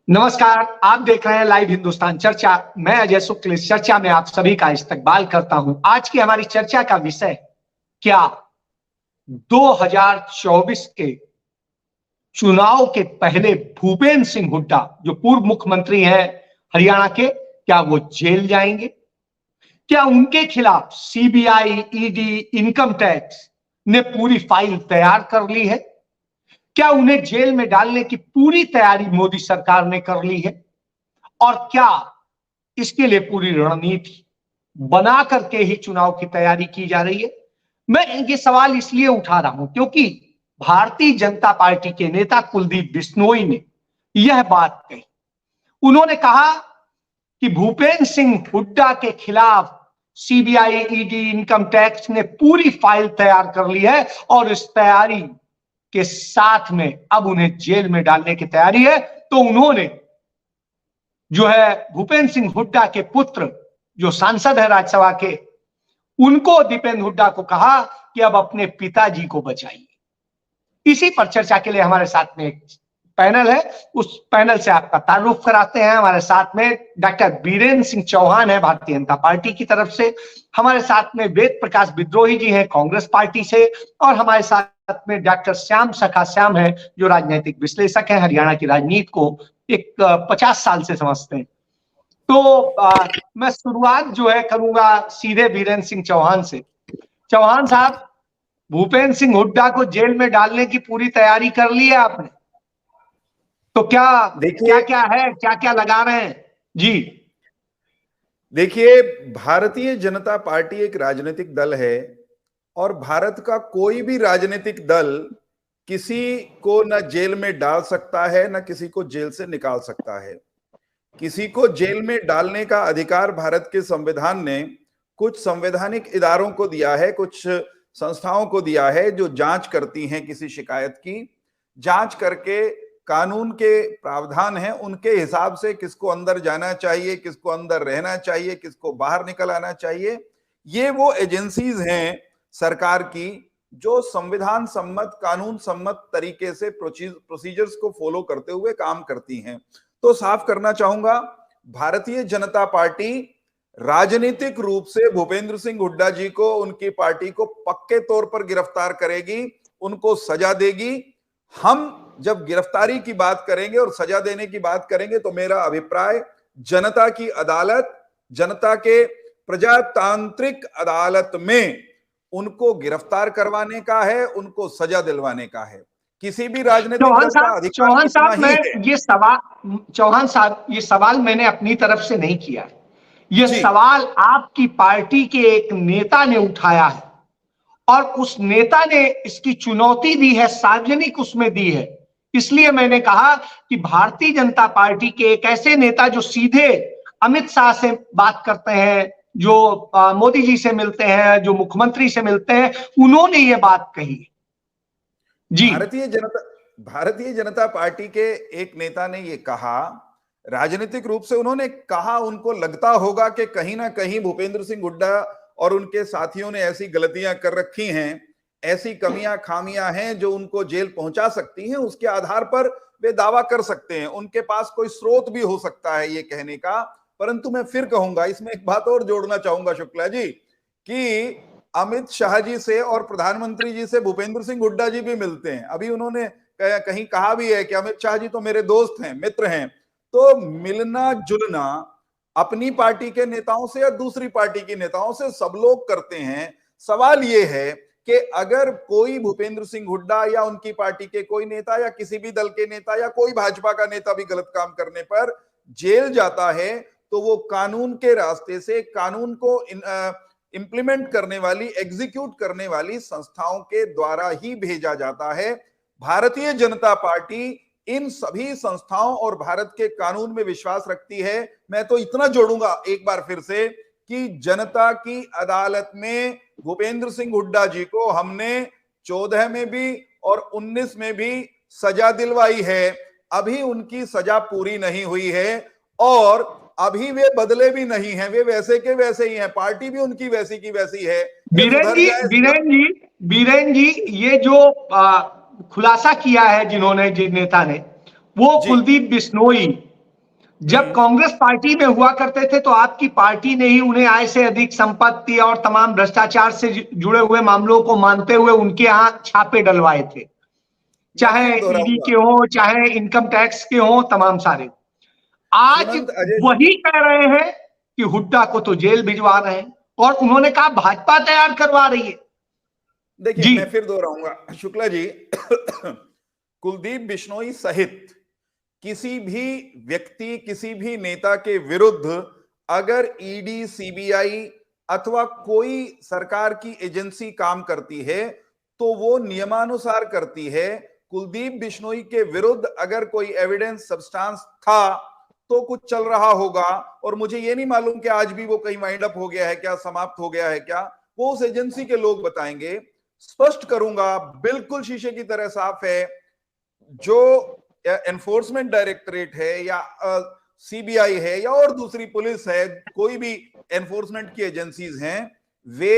नमस्कार, आप देख रहे हैं लाइव हिंदुस्तान चर्चा। मैं अजय शुक्ल इस चर्चा में आप सभी का इस्तकबाल करता हूं। आज की हमारी चर्चा का विषय क्या 2024 के चुनाव के पहले भूपेंद्र सिंह हुड्डा जो पूर्व मुख्यमंत्री हैं हरियाणा के, क्या वो जेल जाएंगे? क्या उनके खिलाफ सीबीआई, ईडी, इनकम टैक्स ने पूरी फाइल तैयार कर ली है? क्या उन्हें जेल में डालने की पूरी तैयारी मोदी सरकार ने कर ली है? और क्या इसके लिए पूरी रणनीति बना करके ही चुनाव की तैयारी की जा रही है? मैं ये सवाल इसलिए उठा रहा हूं क्योंकि भारतीय जनता पार्टी के नेता कुलदीप बिश्नोई ने यह बात कही। उन्होंने कहा कि भूपेंद्र सिंह हुड्डा के खिलाफ सीबीआई, ईडी, इनकम टैक्स ने पूरी फाइल तैयार कर ली है और इस तैयारी के साथ में अब उन्हें जेल में डालने की तैयारी है। तो उन्होंने जो है भूपेंद्र सिंह हुड्डा के पुत्र जो सांसद है राज्यसभा के, उनको दीपेंद्र हुड्डा को कहा कि अब अपने पिताजी को बचाइए। इसी पर चर्चा के लिए हमारे साथ में एक पैनल है, उस पैनल से आपका तारुफ कराते हैं। हमारे साथ में डॉक्टर वीरेंद्र सिंह चौहान है भारतीय जनता पार्टी की तरफ से, हमारे साथ में वेद प्रकाश विद्रोही जी हैं कांग्रेस पार्टी से, और हमारे साथ में डॉक्टर श्याम सखा श्याम है जो राजनीतिक विश्लेषक है, हरियाणा की राजनीति को एक 50 साल से समझते हैं। तो मैं शुरुआत जो है करूंगा सीधे वीरेंद्र सिंह चौहान से। चौहान साहब, भूपेंद्र सिंह हुड्डा को जेल में डालने की पूरी तैयारी कर ली है आपने? तो क्या क्या है, क्या लगा रहे हैं जी? देखिए, भारतीय जनता पार्टी एक राजनीतिक दल है और भारत का कोई भी राजनीतिक दल किसी को न जेल में डाल सकता है न किसी को जेल से निकाल सकता है। किसी को जेल में डालने का अधिकार भारत के संविधान ने कुछ संवैधानिक इदारों को दिया है, कुछ संस्थाओं को दिया है जो जांच करती हैं किसी शिकायत की। जांच करके कानून के प्रावधान हैं, उनके हिसाब से किसको अंदर जाना चाहिए, किसको अंदर रहना चाहिए, किसको बाहर निकल आना चाहिए। ये वो एजेंसीज हैं सरकार की जो संविधान सम्मत, कानून सम्मत तरीके से प्रोसीजर्स को फॉलो करते हुए काम करती हैं। तो साफ करना चाहूंगा, भारतीय जनता पार्टी राजनीतिक रूप से भूपेंद्र सिंह हुड्डा जी को, उनकी पार्टी को पक्के तौर पर गिरफ्तार करेगी, उनको सजा देगी। हम जब गिरफ्तारी की बात करेंगे और सजा देने की बात करेंगे तो मेरा अभिप्राय जनता की अदालत, जनता के प्रजातांत्रिक अदालत में उनको गिरफ्तार करवाने का है, उनको सजा दिलवाने का है। किसी भी राजनीतिक दल का अधिकार चौहान साहब, ये सवाल मैंने अपनी तरफ से नहीं किया। ये सवाल आपकी पार्टी के एक नेता ने उठाया है और उस नेता ने इसकी चुनौती दी है, सार्वजनिक उसमें दी है। इसलिए मैंने कहा कि भारतीय जनता पार्टी के एक ऐसे नेता जो सीधे अमित शाह से बात करते हैं, जो मोदी जी से मिलते हैं, जो मुख्यमंत्री से मिलते हैं, उन्होंने ये बात कही जी। भारतीय जनता पार्टी के एक नेता ने ये कहा, राजनीतिक रूप से उन्होंने कहा, उनको लगता होगा कि कहीं ना कहीं भूपेंद्र सिंह हुड्डा और उनके साथियों ने ऐसी गलतियां कर रखी हैं, ऐसी कमियां खामियां हैं जो उनको जेल पहुंचा सकती हैं। उसके आधार पर वे दावा कर सकते हैं, उनके पास कोई स्रोत भी हो सकता है ये कहने का। परंतु मैं फिर कहूंगा, इसमें एक बात और जोड़ना चाहूंगा शुक्ला जी, कि अमित शाह जी से और प्रधानमंत्री जी से भूपेंद्र सिंह हुड्डा जी भी मिलते हैं। अभी उन्होंने कहीं कहा भी है कि अमित शाह जी तो मेरे दोस्त हैं, मित्र हैं। तो मिलना जुलना अपनी पार्टी के नेताओं से या दूसरी पार्टी के नेताओं से सब लोग करते हैं। सवाल ये है कि अगर कोई भूपेंद्र सिंह हुड्डा या उनकी पार्टी के कोई नेता या किसी भी दल के नेता या कोई भाजपा का नेता भी गलत काम करने पर जेल जाता है तो वो कानून के रास्ते से, कानून को इंप्लीमेंट करने वाली, एग्जीक्यूट करने वाली संस्थाओं के द्वारा ही भेजा जाता है। भारतीय जनता पार्टी इन सभी संस्थाओं और भारत के कानून में विश्वास रखती है। मैं तो इतना जोड़ूंगा एक बार फिर से कि जनता की अदालत में भूपेंद्र सिंह हुड्डा जी को हमने 14 में भी और 19 में भी सजा दिलवाई है। अभी उनकी सजा पूरी नहीं हुई है और अभी वे बदले भी नहीं हैं, वे वैसे के वैसे ही हैं, पार्टी भी उनकी वैसी की वैसी है। वीरेंद्र जी, ये जो खुलासा किया है जिन्होंने, जिन नेता ने, वो कुलदीप बिश्नोई जब कांग्रेस पार्टी में हुआ करते थे तो आपकी पार्टी ने ही उन्हें आय से अधिक संपत्ति और तमाम भ्रष्टाचार से जुड़े हुए मामलों को मानते हुए उनके यहां छापे डलवाए थे, चाहे मैं फिर ईडी दोहराऊंगा के हो, चाहे इनकम टैक्स के हो, तमाम सारे। आज सुनंत अजय जी, वही कह रहे हैं कि हुड्डा को तो जेल भिजवा रहे हैं, और उन्होंने कहा भाजपा तैयार करवा रही है। देखिए जी मैं फिर दोहराऊंगा शुक्ला जी, कुलदीप बिश्नोई सहित किसी भी व्यक्ति, किसी भी नेता के विरुद्ध अगर ईडी, सीबीआई अथवा कोई सरकार की एजेंसी काम करती है तो वो नियमानुसार करती है। कुलदीप बिश्नोई के विरुद्ध अगर कोई एविडेंस, सब्सटेंस था तो कुछ चल रहा होगा, और मुझे ये नहीं मालूम कि आज भी वो कहीं वाइंड अप हो गया है क्या, समाप्त हो गया है क्या, वो उस एजेंसी के लोग बताएंगे। स्पष्ट करूंगा, बिल्कुल शीशे की तरह साफ है, जो एनफोर्समेंट डायरेक्टरेट है या सीबीआई है या और दूसरी पुलिस है, कोई भी एनफोर्समेंट की एजेंसीज हैं, वे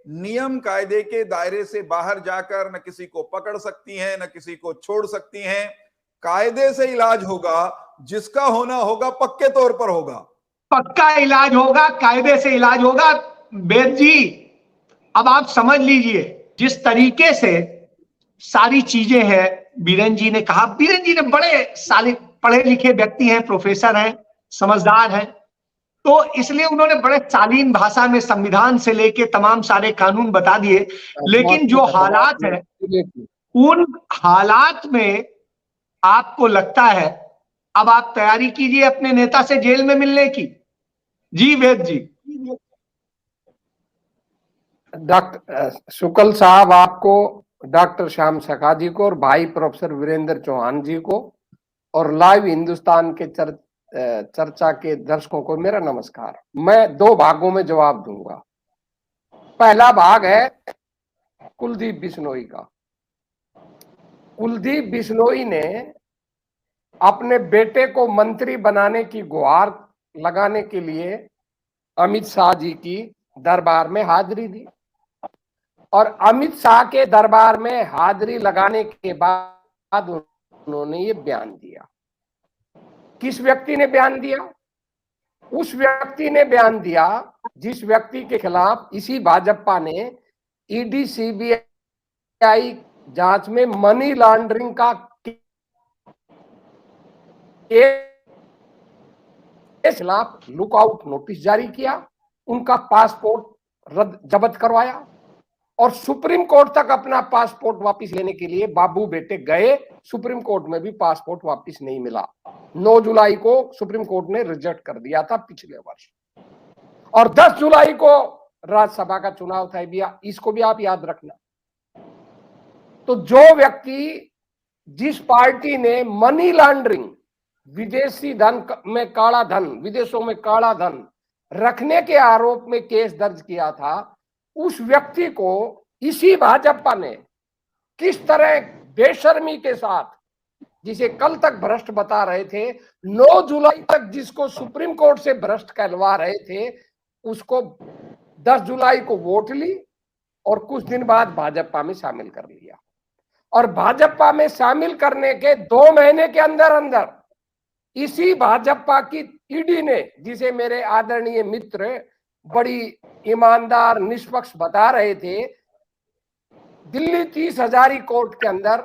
नियम कायदे के दायरे से बाहर जाकर न किसी को पकड़ सकती हैं, न किसी को छोड़ सकती हैं। कायदे से इलाज होगा, जिसका होना होगा पक्के तौर पर होगा, पक्का इलाज होगा, कायदे से इलाज होगा। वेद जी, अब आप समझ लीजिए जिस तरीके से सारी चीजें हैं। बीरेन जी ने कहा, बीरेन जी ने बड़े साले पढ़े लिखे व्यक्ति हैं, प्रोफेसर हैं, समझदार हैं, तो इसलिए उन्होंने बड़े शालीन भाषा में संविधान से लेके तमाम सारे कानून बता दिए। लेकिन जो हालात है, उन हालात में आपको लगता है, अब आप तैयारी कीजिए अपने नेता से जेल में मिलने की। जी वेद जी। डॉक्टर शुक्ल साहब, आपको, डॉक्टर श्याम सखा जी को और भाई प्रोफेसर वीरेंद्र चौहान जी को और लाइव हिंदुस्तान के चर्चा के दर्शकों को मेरा नमस्कार। मैं दो भागों में जवाब दूंगा। पहला भाग है कुलदीप बिश्नोई का। कुलदीप बिश्नोई ने अपने बेटे को मंत्री बनाने की गुहार लगाने के लिए अमित शाह जी की दरबार में हाजिरी दी, और अमित शाह के दरबार में हाजिरी लगाने के बाद उन्होंने ये बयान दिया। किस व्यक्ति ने बयान दिया? उस व्यक्ति ने बयान दिया जिस व्यक्ति के खिलाफ इसी भाजपा ने ईडी, सीबीआई जांच में मनी लॉन्ड्रिंग का खिलाफ लुकआउट नोटिस जारी किया, उनका पासपोर्ट जब्त करवाया, और सुप्रीम कोर्ट तक अपना पासपोर्ट वापस लेने के लिए बाबू बेटे गए। सुप्रीम कोर्ट में भी पासपोर्ट वापस नहीं मिला। 9 जुलाई को सुप्रीम कोर्ट ने रिजेक्ट कर दिया था पिछले वर्ष, और 10 जुलाई को राज्यसभा का चुनाव था भैया, इसको भी आप याद रखना। तो जो व्यक्ति, जिस पार्टी ने मनी लॉन्ड्रिंग, विदेशी धन में काला धन, विदेशों में काला धन रखने के आरोप में केस दर्ज किया था, उस व्यक्ति को इसी भाजपा ने किस तरह बेशर्मी के साथ, जिसे कल तक भ्रष्ट बता रहे थे, 9 जुलाई तक जिसको सुप्रीम कोर्ट से भ्रष्ट कहलवा रहे थे, उसको 10 जुलाई को वोट ली और कुछ दिन बाद भाजपा में शामिल कर लिया। और भाजपा में शामिल करने के 2 महीने के अंदर अंदर इसी भाजपा की ईडी ने, जिसे मेरे आदरणीय मित्र बड़ी ईमानदार, निष्पक्ष बता रहे थे, दिल्ली 30 हजारी कोर्ट के अंदर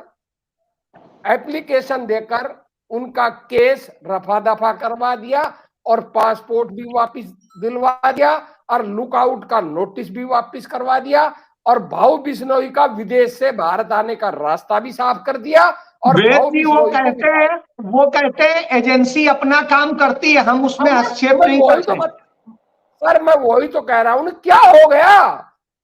एप्लीकेशन देकर उनका केस रफा दफा करवा दिया, और पासपोर्ट भी वापस दिलवा दिया, और लुकआउट का नोटिस भी वापस करवा दिया, और भाऊ बिश्नोई का विदेश से भारत आने का रास्ता भी साफ कर दिया। और वो कहते हैं एजेंसी अपना काम करती है, हम उसमें हस्तक्षेप नहीं करते। सर मैं वही तो कह रहा हूं, क्या हो गया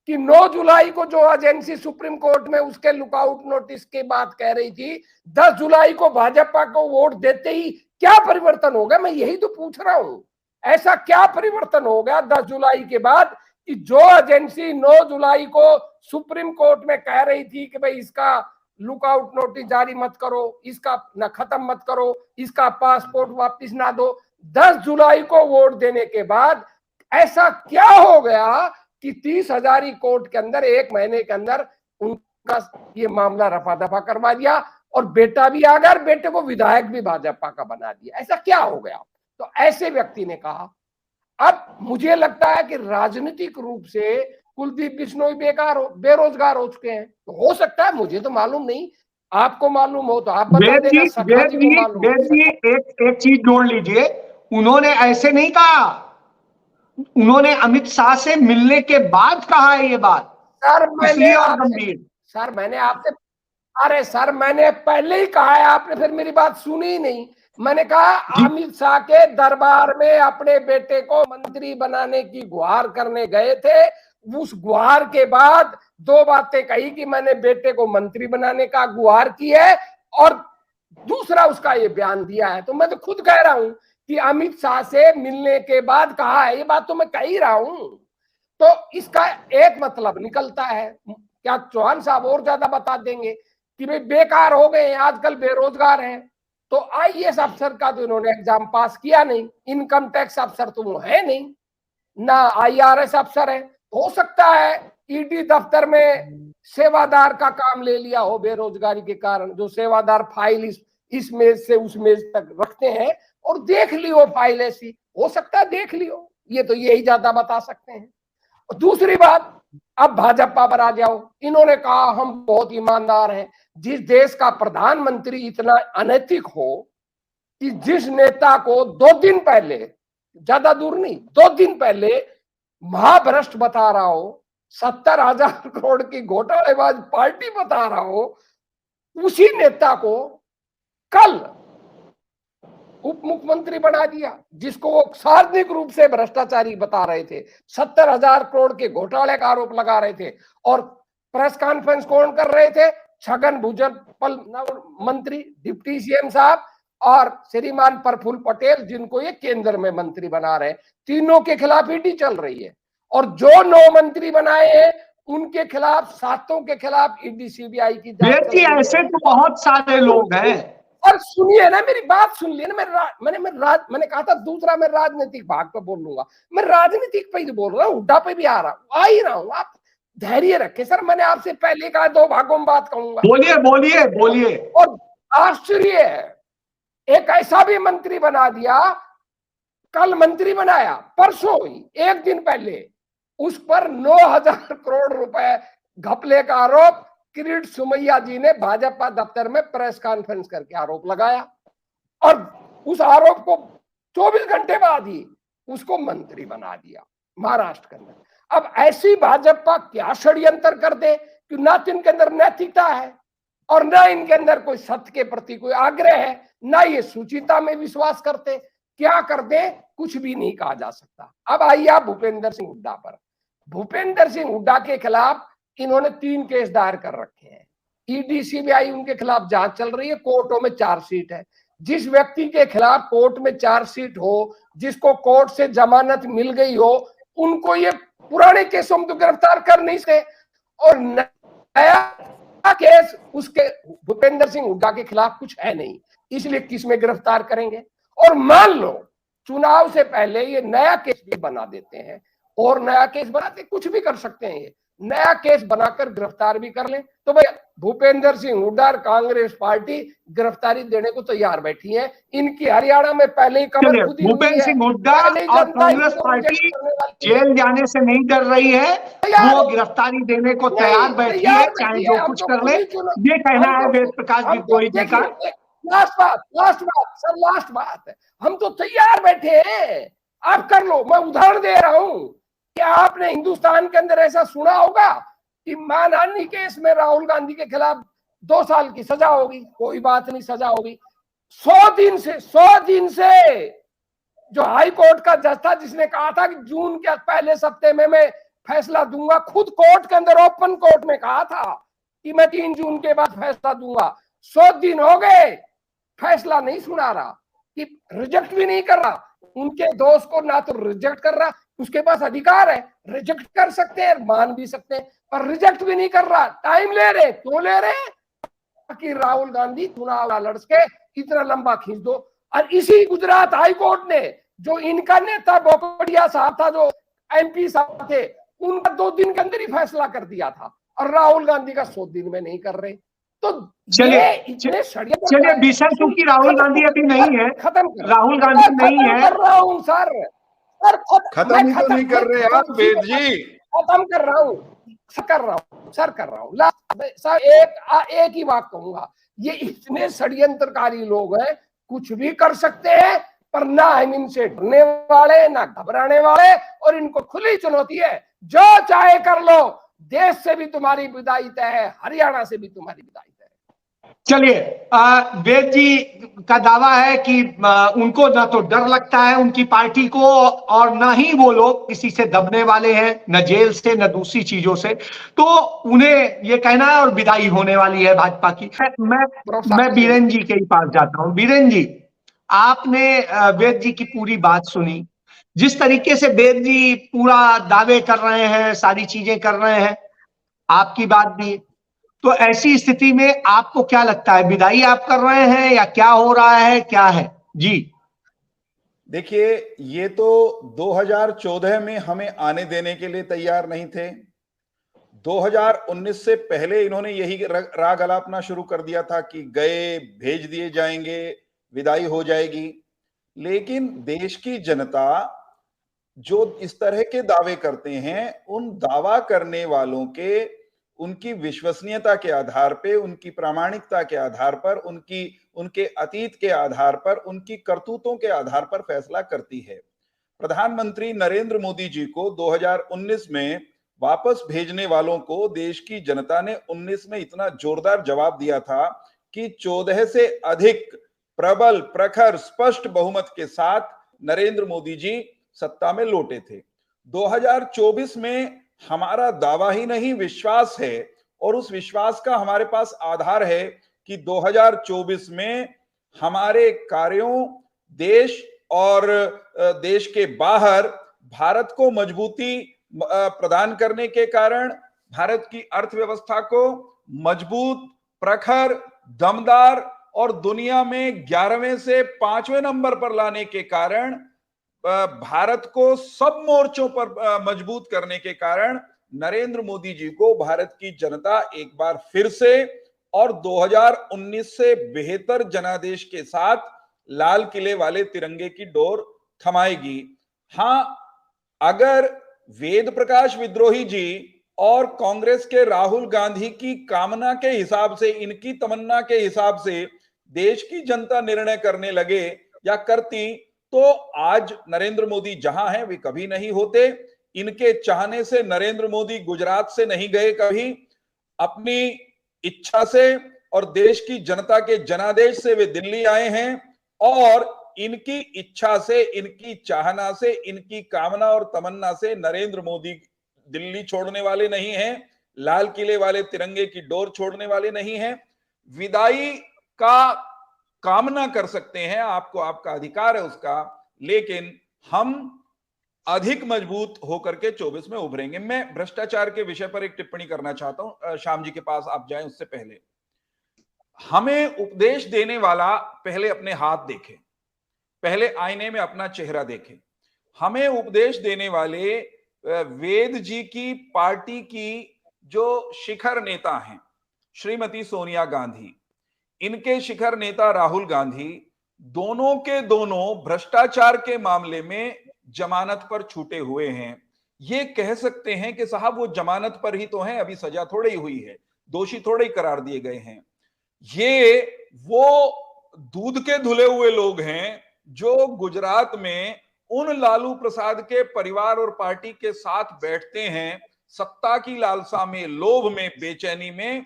कि 9 जुलाई को जो एजेंसी सुप्रीम कोर्ट में उसके लुकआउट नोटिस की बात कह रही थी, 10 जुलाई को भाजपा को वोट देते ही क्या परिवर्तन हो गया? मैं यही तो पूछ रहा हूं, ऐसा क्या परिवर्तन हो गया 10 जुलाई के बाद कि जो एजेंसी 9 जुलाई को सुप्रीम कोर्ट में कह रही थी कि भाई इसका लुकआउट नोटिस जारी मत करो, इसका न खत्म मत करो, इसका पासपोर्ट वापिस ना दो, 10 जुलाई को वोट देने के बाद ऐसा क्या हो गया कि 30 हजारी कोर्ट के अंदर 1 महीने के अंदर उनका ये मामला रफा दफा करवा दिया, और बेटा भी आ गया, बेटे को विधायक भी भाजपा का बना दिया? ऐसा क्या हो गया? तो ऐसे व्यक्ति ने कहा। अब मुझे लगता है कि राजनीतिक रूप से कुलदीप बिश्नोई बेरोजगार हो चुके हैं। तो हो सकता है, मुझे तो मालूम नहीं, आपको मालूम हो तो आप बता देना, सखा जी को मालूम। वेद जी एक चीज जोड़ लीजिए, उन्होंने ऐसे नहीं कहा, उन्होंने अमित शाह से मिलने के बाद कहा है ये बात, सर इसलिए और गंभीर। सर मैंने आपसे, अरे सर मैंने पहले ही कहा है, आपने फिर मेरी बात सुनी ही नहीं। मैंने कहा अमित शाह के दरबार में अपने बेटे को मंत्री बनाने की गुहार करने गए थे। उस गुहार के बाद दो बातें कही कि मैंने बेटे को मंत्री बनाने का गुहार की है, और दूसरा उसका ये बयान दिया है। तो मैं तो खुद कह रहा हूं कि अमित शाह से मिलने के बाद कहा है, ये बात तो मैं कह ही रहा हूं। तो इसका एक मतलब निकलता है, क्या चौहान साहब और ज्यादा बता देंगे कि भाई बेकार हो गए, आजकल बेरोजगार हैं। तो आईएएस अफसर का तो इन्होंने एग्जाम पास किया नहीं, इनकम टैक्स अफसर तो वो है नहीं, ना आईआरएस अफसर है। हो सकता है ईडी दफ्तर में सेवादार का काम ले लिया हो बेरोजगारी के कारण, जो सेवादार फाइल इस मेज से उस मेज तक रखते हैं और देख लियो फाइल ऐसी, हो सकता है देख लियो, ये तो यही ज्यादा बता सकते हैं। और दूसरी बात, अब भाजपा पर आ जाओ। इन्होंने कहा हम बहुत ईमानदार हैं। जिस देश का प्रधानमंत्री इतना अनैतिक हो कि जिस नेता को 2 दिन पहले, ज्यादा दूर नहीं, 2 दिन पहले महाभ्रष्ट बता रहा हो, 70,000 करोड़ की घोटालेबाज पार्टी बता रहा हो, उसी नेता को कल उप मुख्यमंत्री बना दिया, जिसको वो सार्वजनिक रूप से भ्रष्टाचारी बता रहे थे, 70,000 करोड़ के घोटाले का आरोप लगा रहे थे। और प्रेस कॉन्फ्रेंस कौन कर रहे थे? छगन भुजबल मंत्री, डिप्टी सीएम साहब और श्रीमान प्रफुल्ल पटेल, जिनको ये केंद्र में मंत्री बना रहे हैं। तीनों के खिलाफ ईडी चल रही है, और जो 9 मंत्री बनाए हैं उनके खिलाफ, 7 के खिलाफ ईडी सीबीआई की जांच चल रही है। ऐसे तो बहुत सारे लोग हैं। और सुनिए ना, मेरी बात सुन लिए ना। मैंने कहा था दूसरा मैं राजनीतिक भाग पे बोल लूंगा, मैं राजनीतिक पे ही बोल रहा हूँ, हुड्डा पे भी आ ही रहा हूँ। आप धैर्य रखे सर, मैंने आपसे पहले कहा 2 भागों में बात कहूंगा। बोलिए। और आश्चर्य है, एक ऐसा भी मंत्री बना दिया, कल मंत्री बनाया, परसों ही 1 दिन पहले उस पर 9,000 करोड़ रुपए घपले का आरोप किरीट सुमैया जी ने भाजपा दफ्तर में प्रेस कॉन्फ्रेंस करके आरोप लगाया, और उस आरोप को 24 घंटे बाद ही उसको मंत्री बना दिया महाराष्ट्र के अंदर। अब ऐसी भाजपा क्या षड्यंत्र कर दे कि ना तो इनके अंदर नैतिकता है, और ना इनके अंदर कोई सत्य के प्रति कोई आग्रह है, ना ये सुचिता में विश्वास करते। क्या कर दे कुछ भी नहीं कहा जा सकता। अब आइए आप भूपेंद्र सिंह हुड्डा पर। भूपेंद्र सिंह हुड्डा के खिलाफ इन्होंने 3 केस दायर कर रखे हैं। ईडी सीबीआई उनके खिलाफ जांच चल रही है, कोर्टों में चार्जशीट है। जिस व्यक्ति के खिलाफ कोर्ट में चार्जशीट हो, जिसको कोर्ट से जमानत मिल गई हो, उनको ये पुराने केसों में तो गिरफ्तार कर नहीं सकते, और नया केस उसके भूपेंद्र सिंह हुड्डा के खिलाफ कुछ है नहीं, इसलिए किस में गिरफ्तार करेंगे। और मान लो चुनाव से पहले ये नया केस भी बना देते हैं, और नया केस बनाते कुछ भी कर सकते हैं, ये नया केस बनाकर गिरफ्तार भी कर लें, तो भाई भूपेंद्र सिंह हुड्डा कांग्रेस पार्टी गिरफ्तारी देने को तैयार बैठी है। इनकी हरियाणा में पहले ही कमर खुदी हुई है। भूपेंद्र सिंह हुड्डा और कांग्रेस पार्टी जेल जाने से नहीं डर रही है, वो गिरफ्तारी देने को तैयार बैठी है, चाहे जो कुछ कर ले। ये कहना है वेद प्रकाश विद्रोही जी का। लास्ट बात है, हम तो तैयार बैठे हैं, आप कर लो। मैं उदाहरण दे रहा हूं, क्या आपने हिंदुस्तान के अंदर ऐसा सुना होगा कि मानहानि केस में राहुल गांधी के खिलाफ 2 साल की सजा होगी? कोई बात नहीं, सजा होगी। 100 दिन से जो हाई कोर्ट का जज था, जिसने कहा था कि जून के पहले सप्ताह में मैं फैसला दूंगा, खुद कोर्ट के अंदर ओपन कोर्ट में कहा था कि मैं 3 जून के बाद फैसला दूंगा। 100 दिन हो गए, फैसला नहीं सुना रहा, कि रिजेक्ट भी नहीं कर रहा। उनके दोस्त को ना तो रिजेक्ट कर रहा, उसके पास अधिकार है, रिजेक्ट कर सकते हैं, मान भी सकते हैं, पर रिजेक्ट भी नहीं कर रहा। टाइम ले रहे, क्यों ले रहे? कि राहुल गांधी चुनाव लड़ के इतना लंबा खींच दो। और इसी गुजरात हाई कोर्ट ने, जो इनका नेता बोपड़िया साहब था, जो एमपी साहब थे, उनका 2 दिन के अंदर ही फैसला कर दिया था, और राहुल गांधी का 100 दिन में नहीं कर रहे। तो चलिए ये इतने षड्यंत्र चलिए विषय, क्योंकि राहुल गांधी अभी नहीं है, खत्म कर राहुल गांधी नहीं है। कर रहा हूँ सर खत्म ही तो नहीं कर रहे आप वेद जी। खत्म कर रहा हूँ कर रहा हूँ सर, एक ही बात कहूंगा, ये इतने षड्यंत्रकारी लोग हैं, कुछ भी कर सकते हैं, पर ना हम इनसे डरने वाले ना घबराने वाले, और इनको खुली चुनौती है, जो चाहे कर लो, देश से भी तुम्हारी विदाई तय है, हरियाणा से भी तुम्हारी विदाई तय है। चलिए वेद जी का दावा है कि उनको ना तो डर लगता है उनकी पार्टी को, और ना ही वो लोग किसी से दबने वाले हैं, न जेल से न दूसरी चीजों से, तो उन्हें ये कहना है और विदाई होने वाली है भाजपा की। मैं बीरेन जी के ही पास जाता हूं। बीरेन जी, आपने वेद जी की पूरी बात सुनी, जिस तरीके से वेद जी पूरा दावे कर रहे हैं, सारी चीजें कर रहे हैं, आपकी बात भी, तो ऐसी स्थिति में आपको क्या लगता है, विदाई आप कर रहे हैं या क्या हो रहा है, क्या है जी? देखिए, ये तो 2014 में हमें आने देने के लिए तैयार नहीं थे। 2019 से पहले इन्होंने यही राग अलापना शुरू कर दिया था कि गए, भेज दिए जाएंगे, विदाई हो जाएगी। लेकिन देश की जनता जो इस तरह के दावे करते हैं, उन दावा करने वालों के, उनकी विश्वसनीयता के आधार पे, उनकी प्रामाणिकता के आधार पर, उनके अतीत के आधार पर, उनकी करतूतों के आधार पर फैसला करती है। प्रधानमंत्री नरेंद्र मोदी जी को 2019 में वापस भेजने वालों को देश की जनता ने 19 में इतना जोरदार जवाब दिया था कि 14 से अधिक प्रबल, प्रखर, स्पष्ट बहुमत के साथ नरेंद्र मोदी जी सत्ता में लौटे थे। 2024 में हमारा दावा ही नहीं, विश्वास है, और उस विश्वास का हमारे पास आधार है कि 2024 में हमारे कार्यों, देश और देश के बाहर भारत को मजबूती प्रदान करने के कारण, भारत की अर्थव्यवस्था को मजबूत, प्रखर, दमदार और दुनिया में 11वें से 5वें नंबर पर लाने के कारण, भारत को सब मोर्चों पर मजबूत करने के कारण नरेंद्र मोदी जी को भारत की जनता एक बार फिर से और 2019 से बेहतर जनादेश के साथ लाल किले वाले तिरंगे की डोर थमाएगी। हां, अगर वेद प्रकाश विद्रोही जी और कांग्रेस के राहुल गांधी की कामना के हिसाब से, इनकी तमन्ना के हिसाब से देश की जनता निर्णय करने लगे या करती, तो आज नरेंद्र मोदी जहां हैं वे कभी नहीं होते। इनके चाहने से नरेंद्र मोदी गुजरात से नहीं गए कभी, अपनी इच्छा से और देश की जनता के जनादेश से वे दिल्ली आए हैं, और इनकी इच्छा से, इनकी चाहना से, इनकी कामना और तमन्ना से नरेंद्र मोदी दिल्ली छोड़ने वाले नहीं हैं, लाल किले वाले तिरंगे की डोर छोड़ने वाले नहीं हैं। विदाई का कामना कर सकते हैं, आपको, आपका अधिकार है उसका, लेकिन हम अधिक मजबूत होकर के 24 में उभरेंगे। मैं भ्रष्टाचार के विषय पर एक टिप्पणी करना चाहता हूं, श्याम जी के पास आप जाएं उससे पहले। हमें उपदेश देने वाला पहले अपने हाथ देखे, पहले आईने में अपना चेहरा देखे। हमें उपदेश देने वाले वेद जी की पार्टी की जो शिखर नेता हैं, श्रीमती सोनिया गांधी, इनके शिखर नेता राहुल गांधी, दोनों के दोनों भ्रष्टाचार के मामले में जमानत पर छूटे हुए हैं। ये कह सकते हैं कि साहब वो जमानत पर ही तो हैं, अभी सजा थोड़ी ही हुई है, दोषी थोड़े ही करार दिए गए हैं। ये वो दूध के धुले हुए लोग हैं जो गुजरात में उन लालू प्रसाद के परिवार और पार्टी के साथ बैठते हैं, सत्ता की लालसा में, लोभ में, बेचैनी में,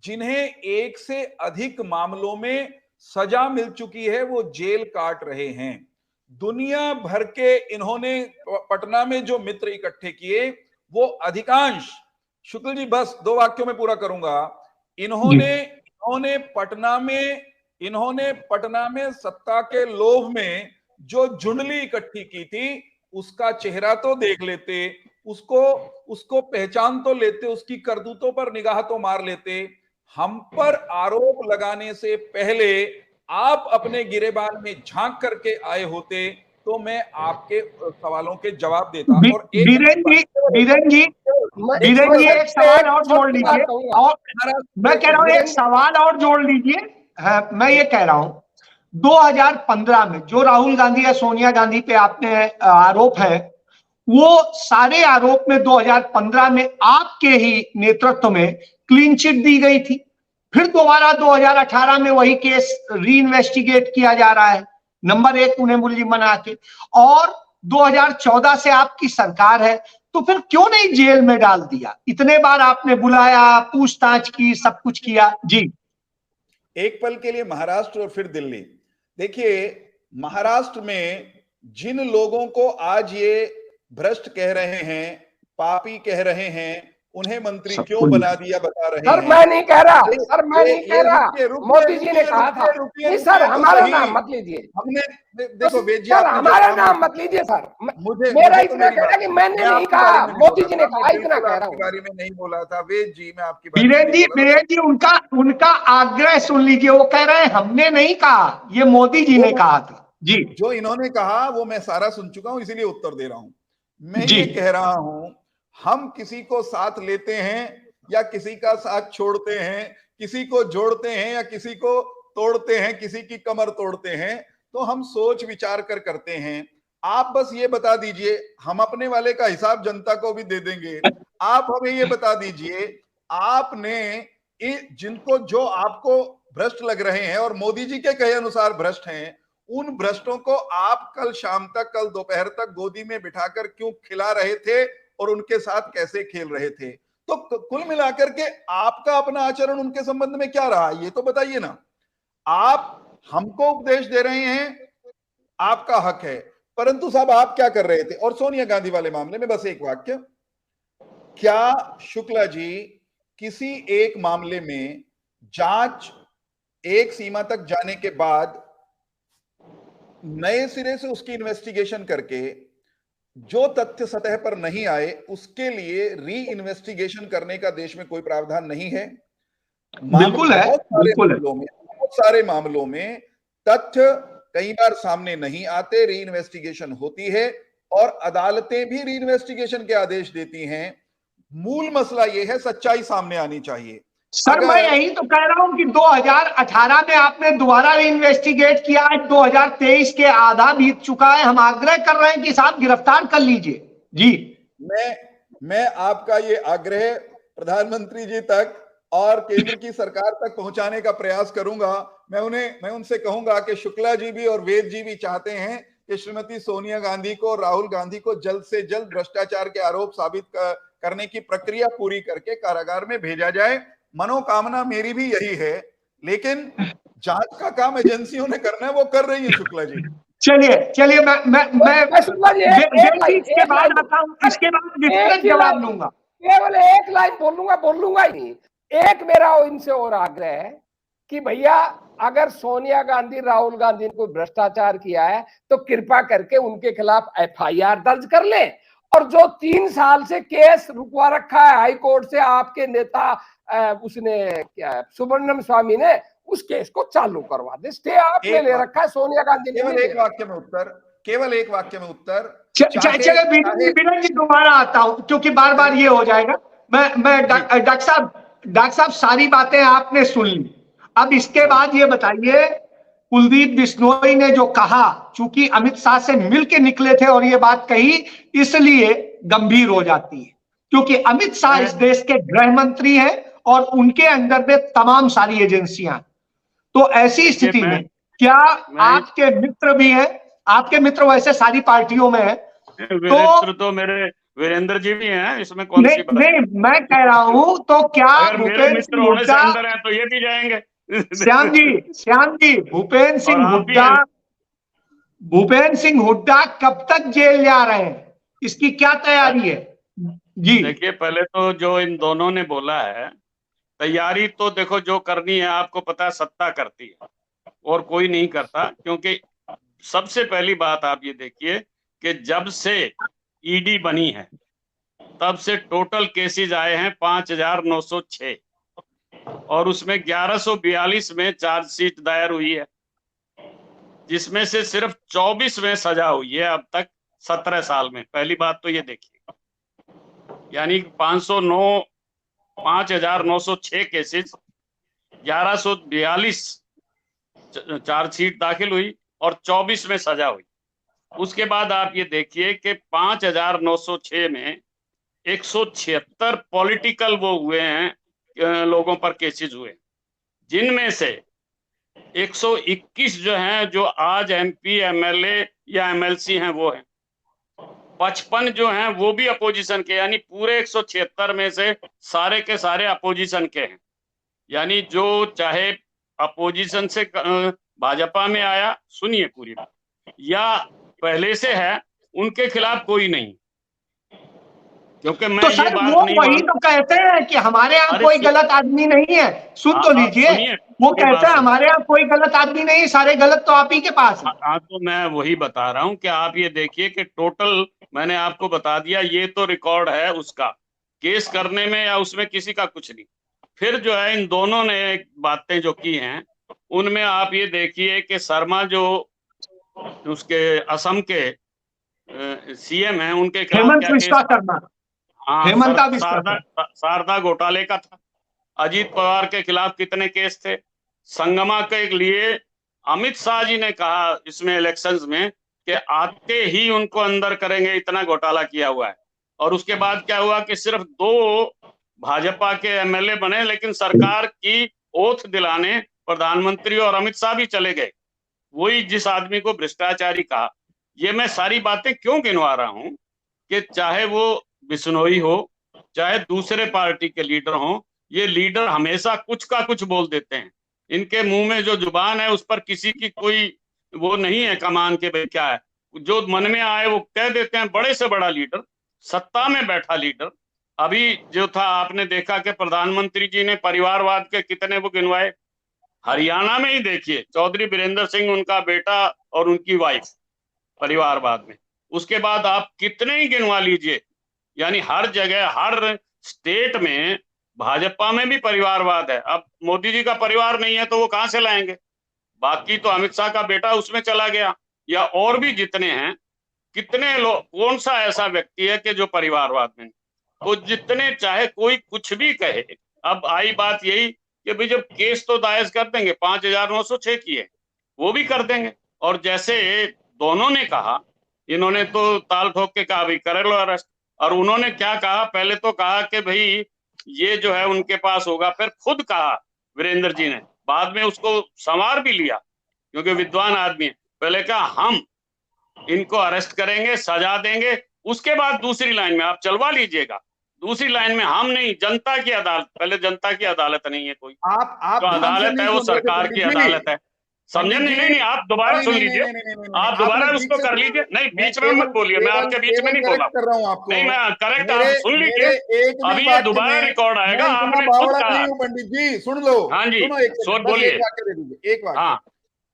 जिन्हें एक से अधिक मामलों में सजा मिल चुकी है, वो जेल काट रहे हैं। दुनिया भर के इन्होंने पटना में जो मित्र इकट्ठे किए, वो अधिकांश, शुक्ल जी बस 2 वाक्यों में पूरा करूंगा, इन्होंने पटना में सत्ता के लोभ में जो झुंडली इकट्ठी की थी, उसका चेहरा तो देख लेते, उसको पहचान तो लेते, उसकी करतूतों पर निगाह तो मार लेते। हम पर आरोप लगाने से पहले आप अपने गिरेबान में झांक करके आए होते तो मैं आपके सवालों के जवाब देता। और बीरेन जी एक सवाल और जोड़ लीजिए, और मैं कह रहा हूँ एक सवाल और जोड़ लीजिए। हाँ, मैं ये कह रहा हूँ 2015 में जो राहुल गांधी या सोनिया गांधी पे आपने आरोप है, वो सारे आरोप में 2015 में आपके ही नेतृत्व में क्लीन चिट दी गई थी। फिर दोबारा 2018 में वही केस री इन्वेस्टिगेट किया जा रहा है, नंबर 1 उन्हें मुलजिम बना के, और 2014 से आपकी सरकार है, तो फिर क्यों नहीं जेल में डाल दिया? इतने बार आपने बुलाया, पूछताछ की, सब कुछ किया। जी, एक पल के लिए महाराष्ट्र और फिर दिल्ली देखिए। महाराष्ट्र में जिन लोगों को आज ये भ्रष्ट कह रहे हैं, पापी कह रहे हैं, उन्हें मंत्री क्यों बना दिया बता रहे हैं। सर मैं नहीं कह रहा, सर मैं नहीं कह रहा, मोदी जी ने कहा था। नहीं सर, हमारा नाम मत लीजिए। हमने देखो वेद जी, सर हमारा नाम मत लीजिए सर। मेरा इतना कहना कि मैंने नहीं कहा, मोदी जी ने कहा, इतना कह रहा हूँ। बारे में नहीं बोला था वेद जी, मैं आपकी बीरेन जी उनका आग्रह सुन लीजिए। वो कह रहे हैं हमने नहीं कहा, ये मोदी जी ने कहा था। जी, जो इन्होंने कहा वो मैं सारा सुन चुका हूं, इसीलिए उत्तर दे रहा हूं। मैं ये कह रहा हूं, हम किसी को साथ लेते हैं या किसी का साथ छोड़ते हैं, किसी को जोड़ते हैं या किसी को तोड़ते हैं, किसी की कमर तोड़ते हैं, तो हम सोच विचार कर करते हैं। आप बस ये बता दीजिए, हम अपने वाले का हिसाब जनता को भी दे देंगे। आप हमें ये बता दीजिए, आपने जिनको जो आपको भ्रष्ट लग रहे हैं और मोदी जी के कहे अनुसार भ्रष्ट हैं, उन भ्रष्टों को आप कल शाम तक, कल दोपहर तक गोदी में बिठाकर क्यों खिला रहे थे और उनके साथ कैसे खेल रहे थे? तो कुल मिलाकर के आपका अपना आचरण उनके संबंध में क्या रहा, ये तो बताइए ना। आप हमको उपदेश दे रहे हैं, आपका हक है, परंतु साहब आप क्या कर रहे थे? और सोनिया गांधी वाले मामले में बस एक वाक्य, क्या शुक्ला जी किसी एक मामले में जांच एक सीमा तक जाने के बाद नए सिरे से उसकी इन्वेस्टिगेशन करके जो तथ्य सतह पर नहीं आए उसके लिए री इन्वेस्टिगेशन करने का देश में कोई प्रावधान नहीं है? बिल्कुल है, बिल्कुल है। बहुत सारे मामलों में तथ्य कई बार सामने नहीं आते, री इन्वेस्टिगेशन होती है और अदालतें भी री इन्वेस्टिगेशन के आदेश देती हैं। मूल मसला यह है, सच्चाई सामने आनी चाहिए। सर मैं यही तो कह रहा हूं कि 2018 में आपने दोबारा इन्वेस्टिगेट किया, आज 2023 के आधा बीत चुका है। हम आग्रह कर रहे हैं कि साहब गिरफ्तार कर लीजिए। जी, मैं आपका ये आग्रह प्रधानमंत्री जी तक और केंद्र की सरकार तक पहुंचाने का प्रयास करूंगा। मैं उनसे कहूंगा कि शुक्ला जी भी और वेद जी भी चाहते हैं कि श्रीमती सोनिया गांधी को, राहुल गांधी को जल्द से जल्द भ्रष्टाचार के आरोप साबित करने की प्रक्रिया पूरी करके कारागार में भेजा जाए। मनोकामना मेरी भी यही है, लेकिन जांच का काम एजेंसियों ने करना है, वो कर रही है शुक्ला जी। चलिए मैं इसके बाद आता हूं, इसके बाद विस्तृत जवाब दूंगा। केवल एक लाइन बोलूंगा ही नहीं। एक मेरा इनसे और आग्रह है कि भैया अगर सोनिया गांधी, राहुल गांधी ने कोई भ्रष्टाचार किया है तो कृपा करके उनके खिलाफ एफआईआर दर्ज कर ले, और जो 3 साल से केस रुकवा रखा है हाई कोर्ट से आपके नेता उसने क्या सुब्रमण्यम स्वामी ने, उस केस को चालू करवा दे। स्टे आपने ले रखा है, सोनिया गांधी ने। केवल एक वाक्य में उत्तर। चलो बीरेन जी दोबारा आता हूं, क्योंकि बार बार ये हो जाएगा। मैं डॉक्टर साहब सारी बातें आपने सुन ली। अब इसके बाद ये बताइए, कुलदीप बिश्नोई ने जो कहा, चूंकि अमित शाह से मिलके निकले थे और ये बात कही, इसलिए गंभीर हो जाती है, क्योंकि अमित शाह इस देश के गृह मंत्री हैं और उनके अंडर में तमाम सारी एजेंसियां। तो ऐसी स्थिति में क्या आपके मित्र भी हैं? आपके मित्र वैसे सारी पार्टियों में है, तो मेरे वीरेंद्र जी भी हैं, इसमें कौन सी बात? नहीं, मैं कह रहा हूं तो क्या भूपेंद्र सिंह हुड्डा अंदर है तो ये भी जाएंगे? श्याम जी भूपेंद्र सिंह हुड्डा कब तक जेल जा रहे हैं, इसकी क्या तैयारी है? जी देखिए, पहले तो जो इन दोनों ने बोला है, तैयारी तो देखो जो करनी है, आपको पता है सत्ता करती है और कोई नहीं करता। क्योंकि सबसे पहली बात आप ये देखिए कि जब से ईडी बनी है तब से टोटल केसेस आए हैं 5906 और उसमें 1142 में चार्जशीट दायर हुई है। जिसमें से सिर्फ 24 में सजा हुई है अब तक 17 साल में। पहली बात तो ये देखिए, यानी 5,906 केसेस, 1142 चार्जशीट दाखिल हुई और 24 में सजा हुई। उसके बाद आप ये देखिए कि 5,906 में 176 पॉलिटिकल वो हुए हैं, लोगों पर केसेस हुए, जिनमें से 121 जो हैं, जो आज एमपी, एमएलए या एमएलसी हैं वो हैं। 55 जो हैं वो भी अपोजिशन के, यानी पूरे 176 में से सारे के सारे अपोजिशन के हैं। यानी जो चाहे अपोजिशन से भाजपा में आया, सुनिए पूरी बात, या पहले से है, उनके खिलाफ कोई नहीं। क्योंकि मैं तो ये सर बात वो नहीं वही तो कहते हैं कि हमारे यहाँ अरे कोई गलत आदमी नहीं है। सुन तो लीजिए, वो कहते हैं हमारे यहाँ कोई गलत आदमी नहीं, सारे गलत तो आप ही के पास है। हाँ, तो मैं वही बता रहा हूँ कि आप ये देखिए कि टोटल मैंने आपको बता दिया, ये तो रिकॉर्ड है उसका, केस करने में या उसमें किसी का कुछ नहीं। फिर जो है इन दोनों ने बातें जो की हैं, उनमें आप ये देखिए कि शर्मा जो उसके असम के सीएम हैं, उनके खिलाफ हेमंत क्या बिस्वा केस? शर्मा, हाँ, हेमंता बिस्वा शारदा घोटाले का था। अजीत पवार के खिलाफ कितने केस थे? संगमा के लिए अमित शाह जी ने कहा इसमें इलेक्शंस में कि आते ही उनको अंदर करेंगे, इतना घोटाला किया हुआ है। और उसके बाद क्या हुआ कि सिर्फ 2 भाजपा के एमएलए बने, लेकिन सरकार की ओथ दिलाने प्रधानमंत्री और अमित शाह भी चले गए, वही जिस आदमी को भ्रष्टाचारी कहा। ये मैं सारी बातें क्यों गिनवा रहा हूं कि चाहे वो बिश्नोई हो, चाहे दूसरे पार्टी के लीडर हो, ये लीडर हमेशा कुछ का कुछ बोल देते हैं। इनके मुंह में जो जुबान है उस पर किसी की कोई वो नहीं है कमान के भाई क्या है, जो मन में आए वो कह देते हैं। बड़े से बड़ा लीडर, सत्ता में बैठा लीडर, अभी जो था आपने देखा कि प्रधानमंत्री जी ने परिवारवाद के कितने वो गिनवाए। हरियाणा में ही देखिए, चौधरी बीरेंद्र सिंह उनका बेटा और उनकी वाइफ परिवारवाद में। उसके बाद आप कितने ही गिनवा लीजिए, यानी हर जगह, हर स्टेट में भाजपा में भी परिवारवाद है। अब मोदी जी का परिवार नहीं है तो वो कहां से लाएंगे? बाकी तो अमित शाह का बेटा उसमें चला गया, या और भी जितने हैं, कितने लोग, कौन सा ऐसा व्यक्ति है कि जो परिवारवाद में? तो जितने चाहे कोई कुछ भी कहे, अब आई बात यही कि भाई जब केस तो दायर कर देंगे, 5,906 की है, वो भी कर देंगे। और जैसे दोनों ने कहा, इन्होंने तो ताल ठोक के कहा भाई कर लो अरेस्ट, और उन्होंने क्या कहा, पहले तो कहा कि भाई ये जो है उनके पास होगा, फिर खुद कहा वीरेंद्र जी ने, बाद में उसको संवार भी लिया क्योंकि विद्वान आदमी है। पहले कहा हम इनको अरेस्ट करेंगे, सजा देंगे, उसके बाद दूसरी लाइन में आप चलवा लीजिएगा, दूसरी लाइन में हम नहीं, जनता की अदालत। पहले जनता की अदालत नहीं है कोई, आप जो अदालत है वो सरकार की अदालत है, समझे? नहीं, आप दोबारा सुन लीजिए, आप दोबारा उसको कर लीजिए। नहीं, बीच में मत बोलिए, मैं आपके बीच में नहीं बोला कर रहा हूँ आपको। नहीं, मैं करेक्ट, आप सुन लीजिए, अभी ये दोबारा रिकॉर्ड आएगा, आपने खुद कहा। पंडित जी सुन लो, हाँ जी, सुनो, बोलिए। एक वाक्य। हाँ,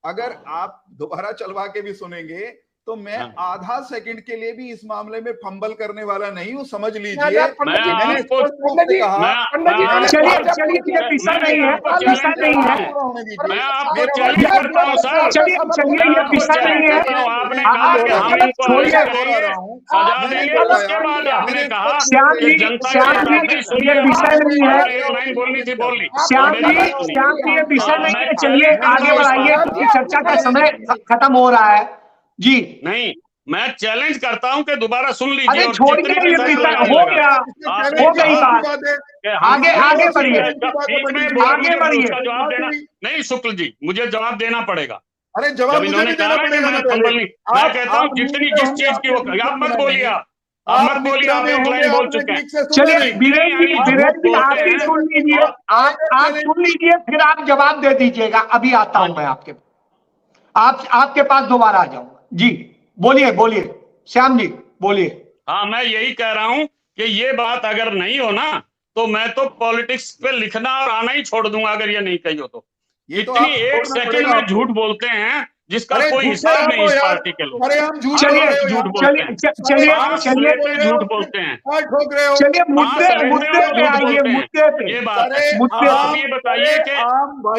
अगर आप दोबारा चलवा के भी सुनेंगे तो मैं आधा सेकंड के लिए भी इस मामले में फंबल करने वाला नहीं हूँ, समझ लीजिए। चलिए ये विषय नहीं है, विषय नहीं है, मैं आपको चैलेंज करता हूँ सर। चलिए ये विषय नहीं है। आपने कहा कि हम इनको अरेस्ट करेंगे, सजा देंगे, उसके बाद आपने कहा कि जनता ये विषय नहीं है। एक लाइन बोलनी थी, बोल ली। श्याम जी ये विषय नहीं है। चलिए आगे बढ़ाइए, क्योंकि चर्चा का समय खत्म हो रहा है जी। नहीं, मैं चैलेंज करता हूं कि दोबारा सुन लीजिए। अरे छोड़िए, ये विषय हो गया, हो गई बात। आगे बढ़िए, आगे बढ़िए। जवाब देना नहीं, शुक्ल जी, मुझे जवाब देना पड़ेगा। अरे जवाब इन्होंने कहा ना कि मैं फंबल नहीं, मैं कहता हूँ जितनी जिस चीज की वो, आप मत बोलिए, आप मत बोलिए, आप एक लाइन बोल चुके हैं। चलिए वीरेंद्र जी आप भी सुन लीजिए, आप सुन लीजिए, फिर आप जवाब दे दीजिएगा। अभी आता हूं मैं आपके पास दोबारा आ जाऊंगा जी। बोलिए श्याम जी, बोलिए। हाँ, मैं यही कह रहा हूं कि ये बात अगर नहीं हो ना, तो मैं तो पॉलिटिक्स पे लिखना और आना ही छोड़ दूंगा, अगर ये नहीं कही हो तो। इतनी एक सेकंड में झूठ बोलते हैं जिसका कोई हिसाब नहीं इस पार्टी के लोग। अरे हम झूठ चलिए झूठ बोलते हैं। चलिए मुद्दे पे आइए, मुद्दे पे। ये बात है, आप ये बताइए कि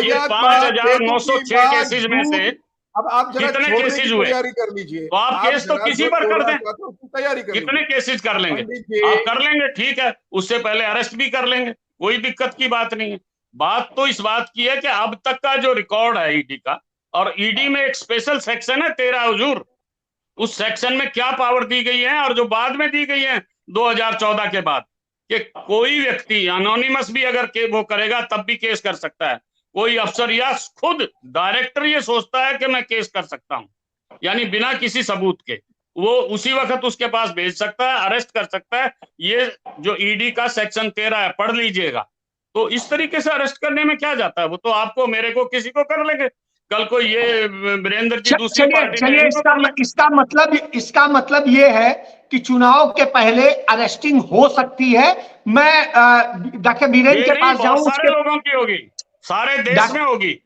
ये 5,906 केसेज में से अब आप जरा कितने छोड़ने केसेस की हुए? तैयारी कर लीजिए। तो आप केस तो जरा किसी जो पर कर छोड़ना दें। चाहते हो उसकी तैयारी कर कितने लीजिए। केसेस कर लेंगे? पंडित जी, आप कर लेंगे, ठीक है, उससे पहले अरेस्ट भी कर लेंगे, कोई दिक्कत की बात नहीं है। बात तो इस बात की है कि अब तक का जो रिकॉर्ड है ईडी का, और ईडी में एक स्पेशल सेक्शन है 13 हुजूर, उस सेक्शन में क्या पावर दी गई है और जो बाद में दी गई है 2014 के बाद, कि कोई व्यक्ति अनोनिमस भी अगर वो करेगा तब भी केस कर सकता है। कोई अफसर या खुद डायरेक्टर ये सोचता है कि मैं केस कर सकता हूं, यानी बिना किसी सबूत के, वो उसी वक्त उसके पास भेज सकता है, अरेस्ट कर सकता है। ये जो ईडी का सेक्शन 13 है, पढ़ लीजिएगा। तो इस तरीके से अरेस्ट करने में क्या जाता है, वो तो आपको, मेरे को, किसी को कर लेंगे। कल को ये वीरेंद्र जी दूसरी चलिए पार्टी चलिए, इनको कर लेंगे। इसका मतलब ये है कि चुनाव के पहले अरेस्टिंग हो सकती है। मैं डॉक्टर बीरेन ये के नहीं, पास बहुत जाऊं सारे उसके लोगों की होगी, सारे देश में होगी।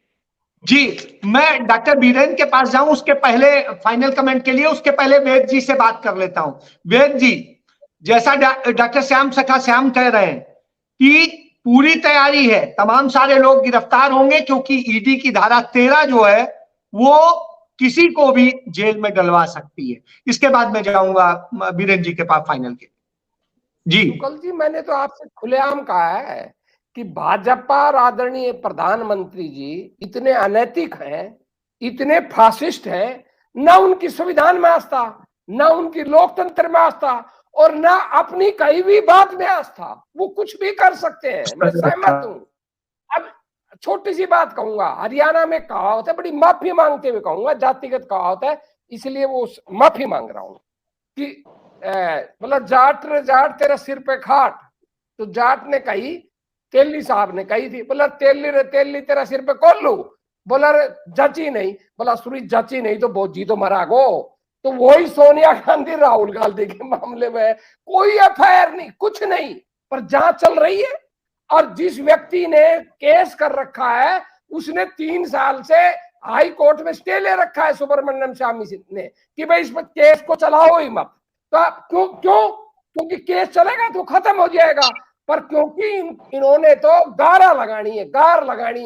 जी, मैं डॉक्टर बीरेन के पास जाऊं उसके पहले, फाइनल कमेंट के लिए, उसके पहले वेद जी से बात कर लेता हूं। वेद जी, जैसा डॉक्टर श्याम सखा श्याम कह रहे हैं कि पूरी तैयारी है, तमाम सारे लोग गिरफ्तार होंगे, क्योंकि ईडी की धारा 13 जो है वो किसी को भी जेल में डलवा सकती है। इसके बाद मैं जाऊंगा बीरेन जी के पास फाइनल के। जी शुक्ल जी, मैंने तो आपसे खुलेआम कहा है कि भाजपा और आदरणीय प्रधानमंत्री जी इतने अनैतिक हैं, इतने फासिस्ट हैं, ना उनकी संविधान में आस्था, ना उनकी लोकतंत्र में आस्था, और ना अपनी कही हुई बात में आस्था। वो कुछ भी कर सकते हैं, मैं सहमत हूं। अब छोटी सी बात कहूंगा, हरियाणा में कहावत है, बड़ी माफी मांगते हुए कहूंगा, जातिगत कहावत है, इसलिए वो माफी मांग रहा हूं कि मतलब जाट रे जाट तेरा सिर पे खाट। तो जाट ने कही, तेली साहब ने कही थी, बोला तेली रे तेली तेरा सिर पे कोल्लू। बोला रे जची नहीं, बोला सुरी जची नहीं तो बोझी तो मरा गो। तो वही सोनिया गांधी राहुल गांधी के मामले में कोई एफआईआर नहीं, कुछ नहीं, पर जांच चल रही है। और जिस व्यक्ति ने केस कर रखा है उसने 3 साल से हाई कोर्ट में स्टे ले रखा है, सुब्रमण्यम स्वामी ने, कि भाई इस पर केस को चलाओ ही मत। तो क्यों क्यों क्योंकि केस चलेगा तो खत्म हो जाएगा, पर क्योंकि इन्होंने तो गार लगानी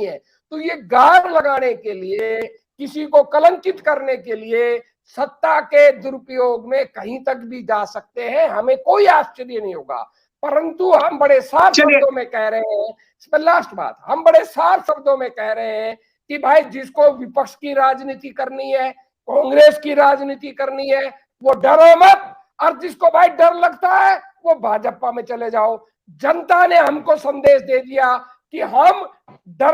है। तो ये गार लगाने के लिए, किसी को कलंकित करने के लिए, सत्ता के दुरुपयोग में कहीं तक भी जा सकते हैं, हमें कोई आश्चर्य नहीं होगा। परंतु हम बड़े साफ शब्दों में कह रहे हैं, इस पर लास्ट बात, हम बड़े साफ शब्दों में कह रहे हैं कि भाई जिसको विपक्ष की राजनीति करनी है, कांग्रेस की राजनीति करनी है, वो डरो मत, और जिसको भाई डर लगता है वो भाजपा में चले जाओ। जनता ने हमको संदेश दे दिया कि हम जो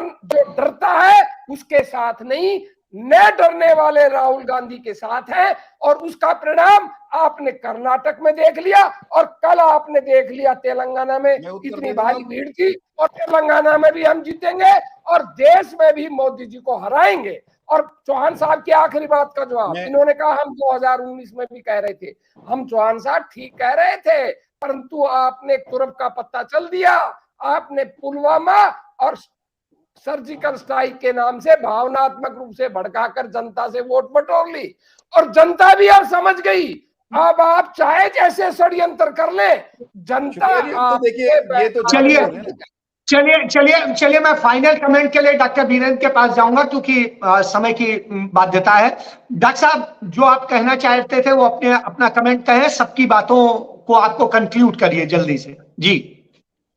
डरता है उसके साथ नहीं, न डरने वाले राहुल गांधी के साथ है। और उसका परिणाम आपने कर्नाटक में देख लिया, और कल आपने देख लिया तेलंगाना में, इतनी भारी भीड़ थी, और तेलंगाना में भी हम जीतेंगे, और देश में भी मोदी जी को हराएंगे। और चौहान साहब की आखिरी बात का जवाब, इन्होंने कहा हम 2019 में भी कह रहे थे, हम चौहान साहब ठीक कह रहे थे, परंतु आपने तुरप का पत्ता चल दिया। आपने पुलवामा और सर्जिकल स्ट्राइक के नाम से भावनात्मक रूप से भड़काकर जनता से वोट बटोर ली, और जनता भी अब समझ गई। अब आप चाहे जैसे षड्यंत्र कर ले, जनता तो देखिए, ये तो चलिए मैं फाइनल कमेंट के लिए डॉक्टर बीरेन के पास जाऊंगा, क्योंकि समय की बाध्यता है। डॉक्टर साहब, जो आप कहना चाहते थे वो अपना कमेंट कहें, सबकी बातों को आपको कंक्लूड करिए जल्दी से। जी,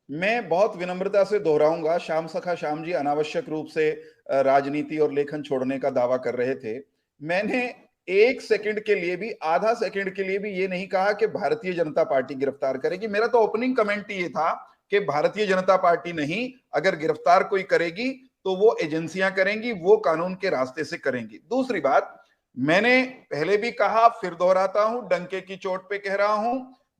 मैं बहुत विनम्रता से दोहराऊंगा, श्याम सखा श्याम जी अनावश्यक रूप से राजनीति और लेखन छोड़ने का दावा कर रहे थे। मैंने 1 सेकंड के लिए भी, आधा सेकंड के लिए भी ये नहीं कहा कि भारतीय जनता पार्टी गिरफ्तार करेगी। मेरा तो ओपनिंग कमेंट ये था कि भारतीय जनता पार्टी नहीं, अगर गिरफ्तार कोई करेगी तो वो एजेंसियां करेंगी, वो कानून के रास्ते से करेंगी। दूसरी बात, मैंने पहले भी कहा, फिर दोहराता हूं, डंके की चोट पे कह रहा हूं,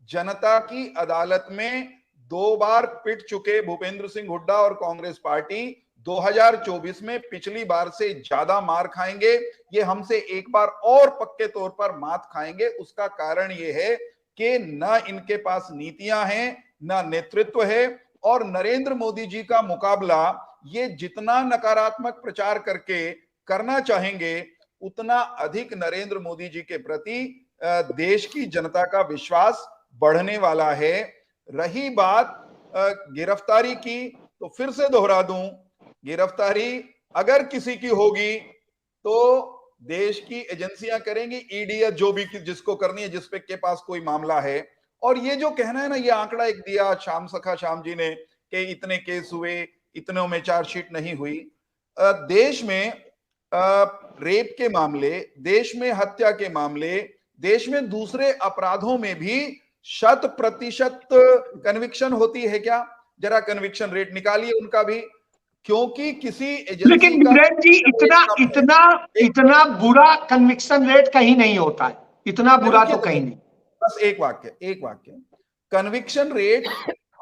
जनता की अदालत में 2 बार पिट चुके भूपेंद्र सिंह हुड्डा और कांग्रेस पार्टी 2024 में पिछली बार से ज्यादा मार खाएंगे। ये हमसे एक बार और पक्के तौर पर मात खाएंगे। उसका कारण ये है कि न इनके पास नीतियां हैं, न नेतृत्व है, और नरेंद्र मोदी जी का मुकाबला ये जितना नकारात्मक प्रचार करके करना चाहेंगे, उतना अधिक नरेंद्र मोदी जी के प्रति देश की जनता का विश्वास बढ़ने वाला है। रही बात गिरफ्तारी की, तो फिर से दोहरा दूं, गिरफ्तारी अगर किसी की होगी तो देश की एजेंसियां करेंगी, ईडी या जो भी जिसको करनी है, जिस पे के पास कोई मामला है। और ये जो कहना है ना, ये आंकड़ा एक दिया श्याम जी ने कि इतने केस हुए, इतनों में चार्जशीट नहीं हुई। देश में रेप के मामले, देश में हत्या के मामले, देश में दूसरे अपराधों में भी 100% कन्विक्शन होती है क्या? जरा कन्विक्शन रेट निकालिए उनका भी, क्योंकि किसी एजेंसी लेकिन वीरेंद्र जी इतना बुरा कन्विक्शन रेट कहीं नहीं होता है, इतना बुरा तो कहीं नहीं। बस एक वाक्य कन्विक्शन रेट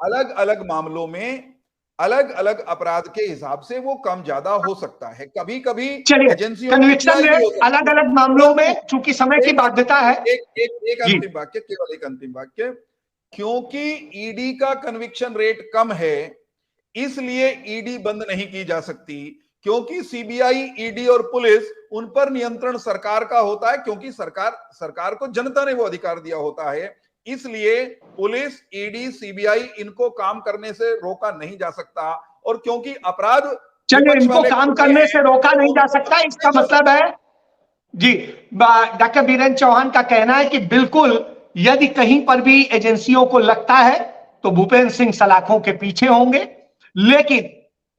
अलग अलग मामलों में अलग अलग अपराध के हिसाब से वो कम ज्यादा हो सकता है। कभी कभी एजेंसियों कन्विक्शन रेट अलग अलग मामलों में, चूंकि समय की बाध्यता है। एक अंतिम वाक्य, केवल एक अंतिम वाक्य, क्योंकि ईडी का कन्विक्शन रेट कम है इसलिए ईडी बंद नहीं की जा सकती, क्योंकि सीबीआई, ईडी और पुलिस, उन पर नियंत्रण सरकार का होता है, क्योंकि सरकार को जनता ने वो अधिकार दिया होता है। इसलिए पुलिस, ईडी, सीबीआई, इनको काम करने से रोका नहीं जा सकता। और क्योंकि अपराध, चलिए, इनको काम करने से रोका नहीं जा सकता, इसका मतलब है जी, डॉक्टर वीरेंद्र चौहान का कहना है कि बिल्कुल यदि कहीं पर भी एजेंसियों को लगता है तो भूपेंद्र सिंह सलाखों के पीछे होंगे, लेकिन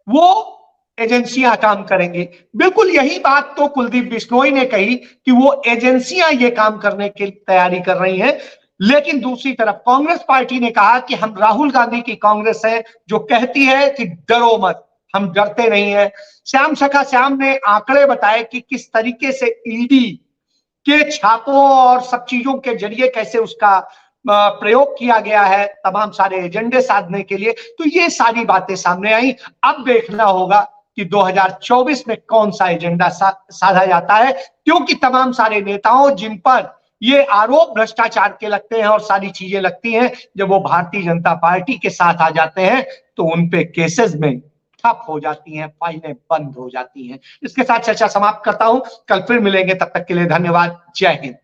वो एजेंसियां काम करेंगी। बिल्कुल यही बात तो कुलदीप बिश्नोई ने कही कि वो एजेंसियां ये काम करने की तैयारी कर रही हैं। लेकिन दूसरी तरफ कांग्रेस पार्टी ने कहा कि हम राहुल गांधी की कांग्रेस है जो कहती है कि डरो मत, हम डरते नहीं है। श्याम ने आंकड़े बताए कि किस तरीके से ईडी के छापों और सब चीजों के जरिए कैसे उसका प्रयोग किया गया है तमाम सारे एजेंडे साधने के लिए। तो ये सारी बातें सामने आई। अब देखना होगा कि 2024 में कौन सा एजेंडा साधा जाता है, क्योंकि तमाम सारे नेताओं जिन पर ये आरोप भ्रष्टाचार के लगते हैं और सारी चीजें लगती हैं, जब वो भारतीय जनता पार्टी के साथ आ जाते हैं तो उनपे केसेस में ठप हो जाती हैं, फाइलें बंद हो जाती हैं। इसके साथ चर्चा समाप्त करता हूं, कल फिर मिलेंगे, तब तक के लिए धन्यवाद, जय हिंद।